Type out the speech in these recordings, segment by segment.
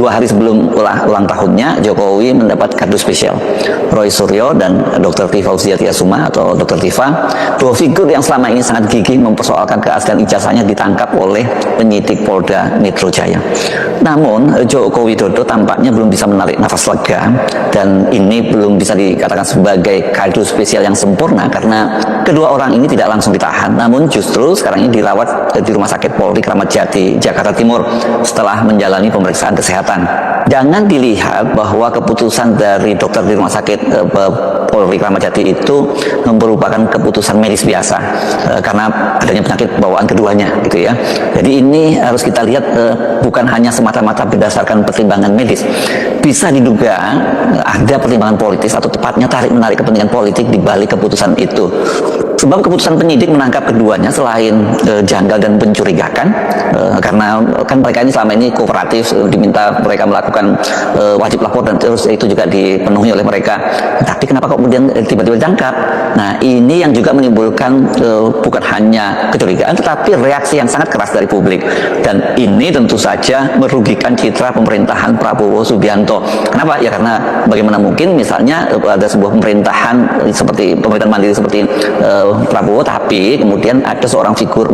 2 hari sebelum ulang tahunnya, Jokowi mendapat kado spesial. Roy Suryo dan Dr. Tifa Fauziatyasuma atau Dr. Tifa, dua figur yang selama ini sangat gigih mempersoalkan keaslian ijazahnya, ditangkap oleh penyidik Polda Metro Jaya. Namun Joko Widodo tampaknya belum bisa menarik nafas lega, dan ini belum bisa dikatakan sebagai kado spesial yang sempurna karena kedua orang ini tidak langsung ditahan, namun justru sekarang ini dirawat di Rumah Sakit Polri Kramat Jati, Jakarta Timur setelah menjalani pemeriksaan kesehatan. Jangan dilihat bahwa keputusan dari dokter di Rumah Sakit Polri Kramat Jati itu merupakan keputusan medis biasa karena adanya penyakit bawaan keduanya, gitu ya. Jadi ini harus kita lihat bukan hanya semata-mata berdasarkan pertimbangan medis, bisa diduga ada pertimbangan politis atau tepatnya tarik-menarik kepentingan politik di balik keputusan itu. Sebab keputusan penyidik menangkap keduanya selain janggal dan mencurigakan, karena kan mereka ini selama ini kooperatif, diminta mereka melakukan wajib lapor dan terus itu juga dipenuhi oleh mereka. Tapi kenapa kok kemudian tiba-tiba ditangkap? Nah, ini yang juga menimbulkan bukan hanya kecurigaan tetapi reaksi yang sangat keras dari publik, dan ini tentu saja merugikan citra pemerintahan Prabowo Subianto. Kenapa? Ya karena bagaimana mungkin misalnya ada sebuah pemerintahan seperti pemerintahan mandiri seperti Prabowo, tapi kemudian ada seorang figur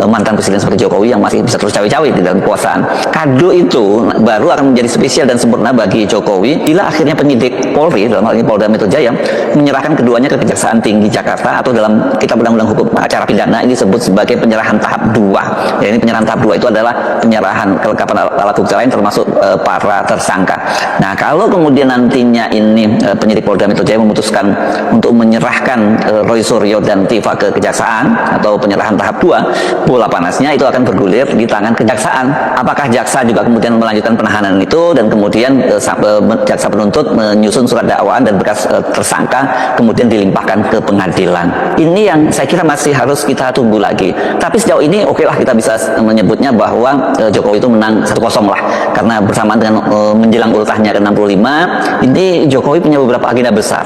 mantan presiden seperti Jokowi yang masih bisa terus cawe-cawe di dalam kekuasaan. Kado itu baru akan menjadi spesial dan sempurna bagi Jokowi bila akhirnya penyidik Polri, dalam hal ini Polda Metro Jaya, menyerahkan keduanya ke Kejaksaan Tinggi Jakarta, atau dalam Kitab Undang-Undang Hukum Acara Pidana ini disebut sebagai penyerahan tahap 2. Ya, ini penyerahan tahap 2 itu adalah penyerahan kelengkapan alat bukti lain termasuk para tersangka. Nah, kalau kemudian nantinya ini penyidik Polda Metro Jaya memutuskan untuk menyerahkan Roy Suryo dan Tifa ke kejaksaan atau penyerahan tahap 2, bola panasnya itu akan bergulir di tangan kejaksaan. Apakah jaksa juga kemudian melanjutkan penahanan itu dan kemudian jaksa penuntut menyusun surat dakwaan dan berkas tersangka kemudian dilimpahkan ke pengadilan. Ini yang saya kira masih harus kita tunggu lagi. Tapi sejauh ini oke lah, kita bisa menyebutnya bahwa Jokowi itu menang 1-0 lah, karena bersamaan dengan menjelang ultahnya ke-65 ini Jokowi punya beberapa agenda besar.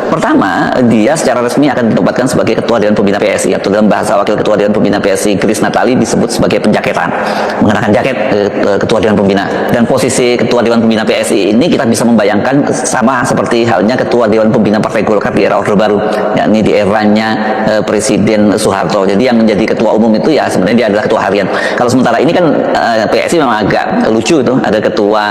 Pertama, dia secara resmi akan dinobatkan sebagai Ketua Dewan Pembina PSI, atau dalam bahasa Wakil Ketua Dewan Pembina PSI Grace Natali disebut sebagai penjaketan, mengenakan jaket Ketua Dewan Pembina. Dan posisi Ketua Dewan Pembina PSI ini kita bisa membayangkan sama seperti halnya Ketua Dewan Pembina Partai Golkar di era Orde Baru, yakni di eranya Presiden Soeharto. Jadi yang menjadi Ketua Umum itu ya sebenarnya dia adalah Ketua Harian. Kalau sementara ini kan PSI memang agak lucu itu, ada Ketua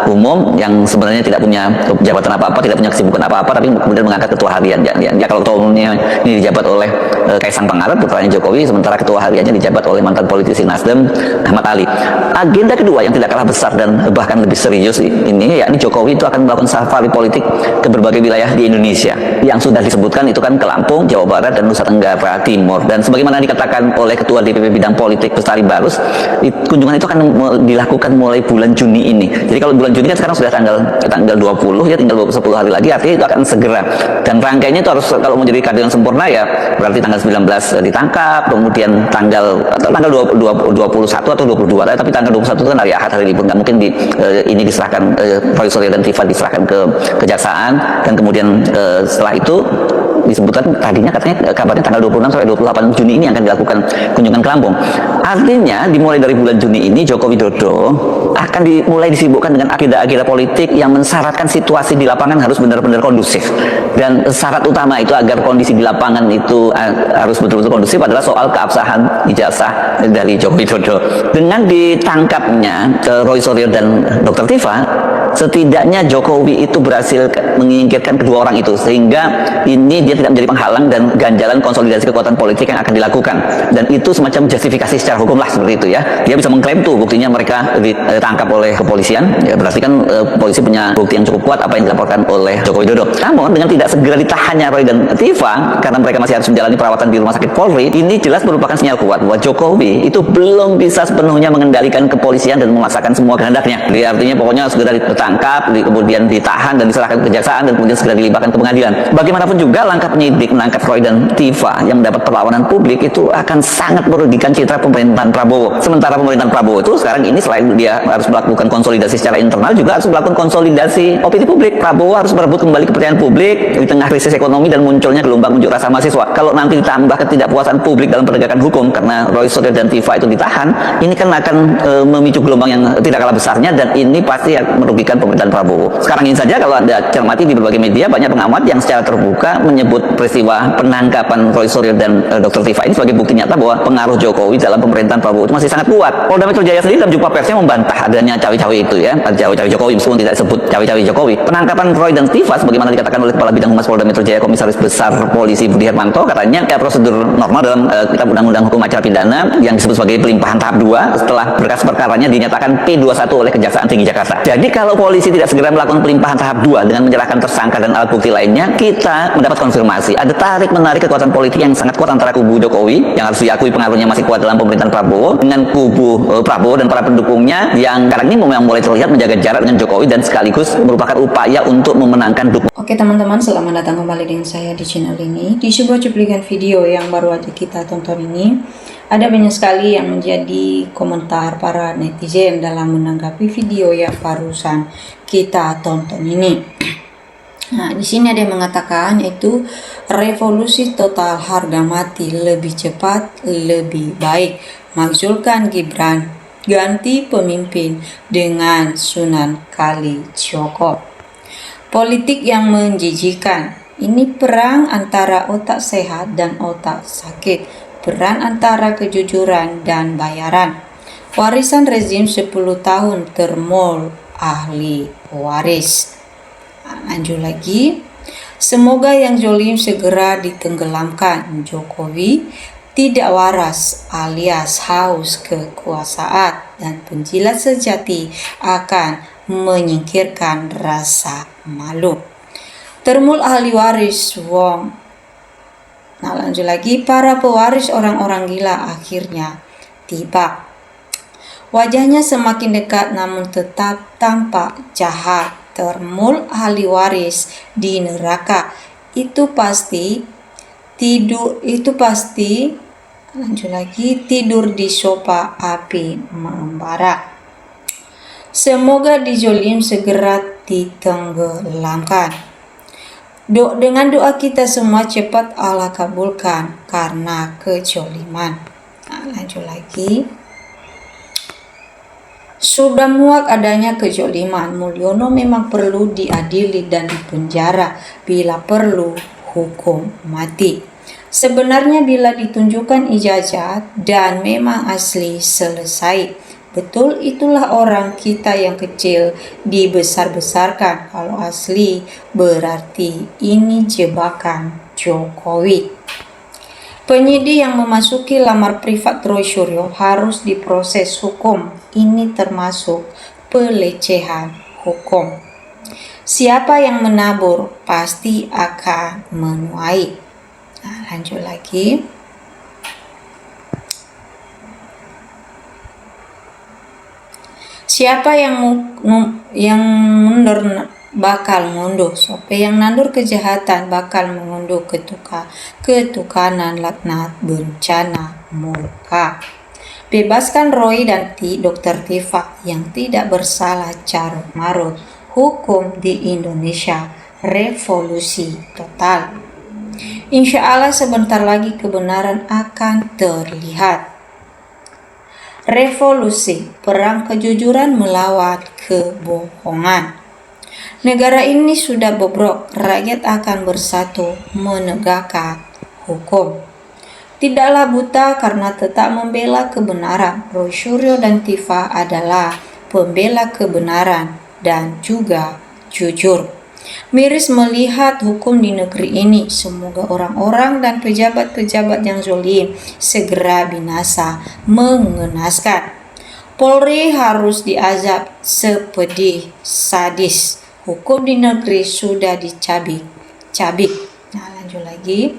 Umum yang sebenarnya tidak punya jabatan apa-apa, tidak punya kesibukan apa-apa, tapi kemudian mengangkat Ketua Harian. Ya kalau Ketua Umumnya ini dijabat oleh Kaisang Pangarep, putranya Jokowi, sementara Ketua Hariannya dijabat oleh mantan politisi Nasdem Ahmad Ali. Agenda kedua yang tidak kalah besar dan bahkan lebih serius ini, yakni Jokowi itu akan melakukan safari politik ke berbagai wilayah di Indonesia. Yang sudah disebutkan itu kan ke Lampung, Jawa Barat, dan Nusa Tenggara Timur. Dan sebagaimana dikatakan oleh Ketua DPP Bidang Politik Bestari Barus, kunjungan itu akan dilakukan mulai bulan Juni ini. Jadi kalau bulan Juni kan sekarang sudah tanggal 20 ya, tinggal 10 hari lagi, artinya itu akan segera. Dan rangkaiannya itu harus, kalau menjadi keadilan sempurna ya berarti tanggal 19 ditangkap, kemudian tanggal 21 atau 22, tapi tanggal 21 itu kan hari Ahad, hari libur, nggak mungkin ini diserahkan Roy Suryo dan Tifa diserahkan ke kejaksaan, dan kemudian setelah itu disebutkan tadinya katanya kabarnya tanggal 26 sampai 28 Juni ini akan dilakukan kunjungan ke Lampung. Artinya dimulai dari bulan Juni ini Joko Widodo akan mulai disibukkan dengan agenda-agenda politik yang mensyaratkan situasi di lapangan harus benar-benar kondusif. Dan syarat utama itu agar kondisi di lapangan itu harus betul-betul kondusif adalah soal keabsahan ijazah dari Joko Widodo. Dengan ditangkapnya Roy Suryo dan Dr. Tifa, setidaknya Jokowi itu berhasil menyingkirkan kedua orang itu, sehingga ini dia tidak menjadi penghalang dan ganjalan konsolidasi kekuatan politik yang akan dilakukan. Dan itu semacam justifikasi secara hukum lah, seperti itu ya. Dia bisa mengklaim tuh buktinya mereka ditangkap oleh kepolisian, ya berarti kan polisi punya bukti yang cukup kuat apa yang dilaporkan oleh Joko Widodo. Namun dengan tidak segera ditahannya Roy dan Tifa karena mereka masih harus menjalani perawatan di Rumah Sakit Polri, ini jelas merupakan sinyal kuat bahwa Jokowi itu belum bisa sepenuhnya mengendalikan kepolisian dan memaksakan semua kehendaknya. Jadi artinya pokoknya segera ditahan ditangkap, kemudian ditahan dan diserahkan ke kejaksaan dan kemudian segera dilimpahkan ke pengadilan. Bagaimanapun juga langkah penyidik menangkap Roy dan Tifa yang mendapat perlawanan publik itu akan sangat merugikan citra pemerintahan Prabowo. Sementara pemerintahan Prabowo itu sekarang ini selain dia harus melakukan konsolidasi secara internal, juga harus melakukan konsolidasi opini publik. Prabowo harus merebut kembali kepercayaan publik di tengah krisis ekonomi dan munculnya gelombang unjuk rasa mahasiswa. Kalau nanti ditambah ketidakpuasan publik dalam penegakan hukum karena Roy Suryo dan Tifa itu ditahan, ini kan akan memicu gelombang yang tidak kalah besarnya, dan ini pasti merugikan pemerintahan Prabowo. Sekarang ini saja kalau Anda cermati di berbagai media, banyak pengamat yang secara terbuka menyebut peristiwa penangkapan Roy Suryo dan Dr. Tifa ini sebagai bukti nyata bahwa pengaruh Jokowi dalam pemerintahan Prabowo itu masih sangat kuat. Polda Metro Jaya sendiri dalam jumpa persnya membantah adanya cawe-cawe itu ya, cawe-cawe Jokowi, meskipun tidak disebut cawe-cawe Jokowi. Penangkapan Roy dan Tifa sebagaimana dikatakan oleh Kepala Bidang Humas Polda Metro Jaya Komisaris Besar Polisi Budi Hermanto, katanya prosedur normal dalam Kitab Undang-Undang Hukum Acara Pidana yang disebut sebagai pelimpahan tahap 2 setelah berkas perkaranya dinyatakan P21 oleh Kejaksaan Tinggi Jakarta. Jadi kalau polisi tidak segera melakukan pelimpahan tahap 2 dengan menyerahkan tersangka dan alat bukti lainnya, kita mendapat konfirmasi ada tarik-menarik kekuatan politik yang sangat kuat antara kubu Jokowi yang harus diakui pengaruhnya masih kuat dalam pemerintahan Prabowo dengan kubu Prabowo dan para pendukungnya yang sekarang ini memang mulai terlihat menjaga jarak dengan Jokowi dan sekaligus merupakan upaya untuk memenangkan dukungan. Oke teman-teman, selamat datang kembali dengan saya di channel ini. Di sebuah cuplikan video yang baru aja kita tonton ini, ada banyak sekali yang menjadi komentar para netizen dalam menanggapi video yang barusan kita tonton ini. Nah, di sini ada yang mengatakan itu revolusi total harga mati, lebih cepat, lebih baik. Maksudkan Gibran ganti pemimpin dengan Sunan Kalijogo. Politik yang menjijikan. Ini perang antara otak sehat dan otak sakit. Peran antara kejujuran dan bayaran. Warisan rezim 10 tahun termol ahli waris. Lanjut lagi. Semoga yang zolim segera ditenggelamkan. Jokowi tidak waras alias haus kekuasaan dan penjilat sejati akan menyingkirkan rasa malu. Termul ahli waris Wong. Nah, lanjut lagi, para pewaris orang-orang gila akhirnya tiba. Wajahnya semakin dekat namun tetap tampak jahat. Termul ahli waris di neraka. Itu pasti lanjut lagi, tidur di sofa api membara. Semoga dizolim segera ditenggelamkan. Dengan doa kita semua cepat Allah kabulkan karena kejoliman. Nah, lanjut lagi. Sudah muak adanya kejoliman. Mulyono memang perlu diadili dan dipenjara, bila perlu hukum mati. Sebenarnya bila ditunjukkan ijazah dan memang asli, selesai. Betul, itulah orang kita yang kecil dibesar-besarkan. Kalau asli berarti ini jebakan Jokowi. Penyidik yang memasuki lamar privat Roy Suryo harus diproses hukum. Ini termasuk pelecehan hukum. Siapa yang menabur pasti akan menuai. Nah, lanjut lagi. Siapa yang mundur bakal mundur. Siapa yang nandur kejahatan bakal mengunduh ketukanan, laknat, bencana, murka. Bebaskan Roy dan Dr. Tifa yang tidak bersalah carut marut. Hukum di Indonesia revolusi total. Insya Allah sebentar lagi kebenaran akan terlihat. Revolusi, perang kejujuran melawan kebohongan. Negara ini sudah bobrok, rakyat akan bersatu menegakkan hukum. Tidaklah buta karena tetap membela kebenaran. Roy Suryo dan Tifa adalah pembela kebenaran dan juga jujur. Miris melihat hukum di negeri ini. Semoga orang-orang dan pejabat-pejabat yang zalim segera binasa mengenaskan. Polri harus diazab sepedih sadis. Hukum di negeri sudah dicabik-cabik. Nah, lanjut lagi.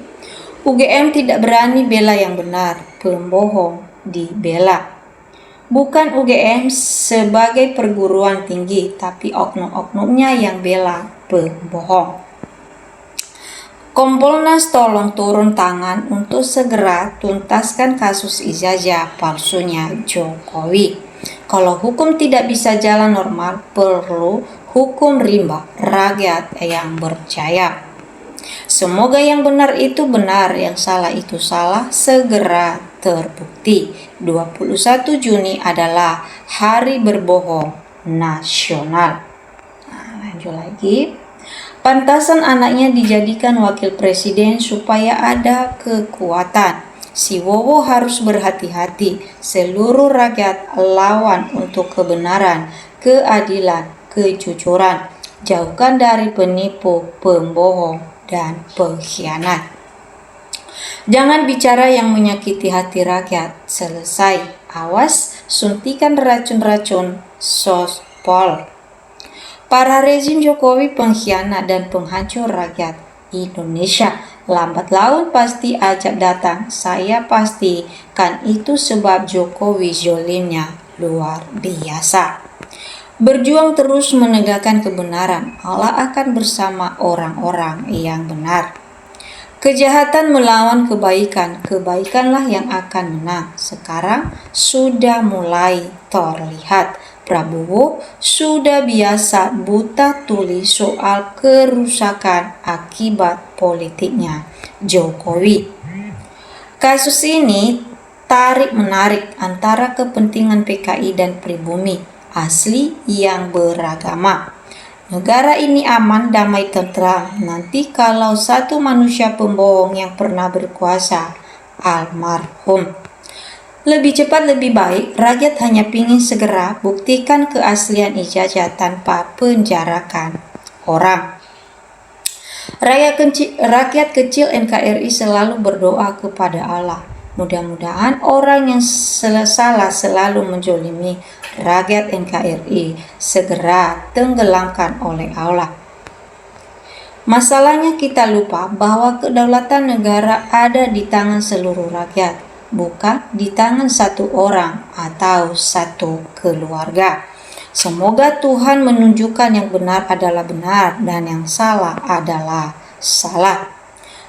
UGM tidak berani bela yang benar. Pembohong dibela. Bukan UGM sebagai perguruan tinggi, tapi oknum-oknumnya yang bela pembohong. Kompolnas tolong turun tangan untuk segera tuntaskan kasus ijazah palsunya Jokowi. Kalau hukum tidak bisa jalan normal, perlu hukum rimba rakyat yang berjaya. Semoga yang benar itu benar, yang salah itu salah, segera terbukti. 21 Juni adalah Hari Berbohong Nasional. Nah, lanjut lagi. Pantasan anaknya dijadikan wakil presiden supaya ada kekuatan. Si Wowo harus berhati-hati. Seluruh rakyat lawan untuk kebenaran, keadilan, kejujuran. Jauhkan dari penipu, pembohong, dan pengkhianat. Jangan bicara yang menyakiti hati rakyat. Selesai. Awas, suntikan racun-racun sospol. Para rezim Jokowi pengkhianat dan penghancur rakyat Indonesia. Lambat laun pasti ajab datang. Saya pastikan itu sebab Jokowi zolimnya luar biasa. Berjuang terus menegakkan kebenaran. Allah akan bersama orang-orang yang benar. Kejahatan melawan kebaikan. Kebaikanlah yang akan menang. Sekarang sudah mulai terlihat. Prabowo sudah biasa buta tuli soal kerusakan akibat politiknya Jokowi. Kasus ini tarik-menarik antara kepentingan PKI dan pribumi asli yang beragama. Negara ini aman, damai, tentram. Nanti kalau satu manusia pembohong yang pernah berkuasa, almarhum. Lebih cepat lebih baik, rakyat hanya pingin segera buktikan keaslian ijazah tanpa penjarakan orang. Rakyat kecil NKRI selalu berdoa kepada Allah. Mudah-mudahan orang yang salah selalu menjolimi rakyat NKRI segera tenggelamkan oleh Allah. Masalahnya kita lupa bahwa kedaulatan negara ada di tangan seluruh rakyat, bukan di tangan satu orang atau satu keluarga. Semoga Tuhan menunjukkan yang benar adalah benar dan yang salah adalah salah.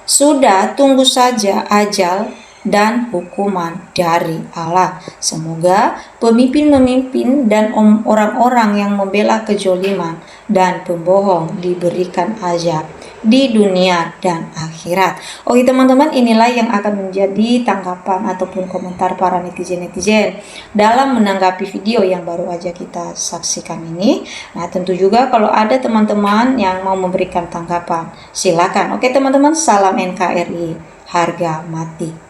Sudah, tunggu saja ajal dan hukuman dari Allah. Semoga pemimpin-pemimpin dan orang-orang yang membela kejoliman dan pembohong diberikan azab di dunia dan akhirat. Oke teman-teman, inilah yang akan menjadi tanggapan ataupun komentar para netizen-netizen dalam menanggapi video yang baru aja kita saksikan ini. Nah, tentu juga kalau ada teman-teman yang mau memberikan tanggapan, silakan. Oke teman-teman, salam NKRI, harga mati.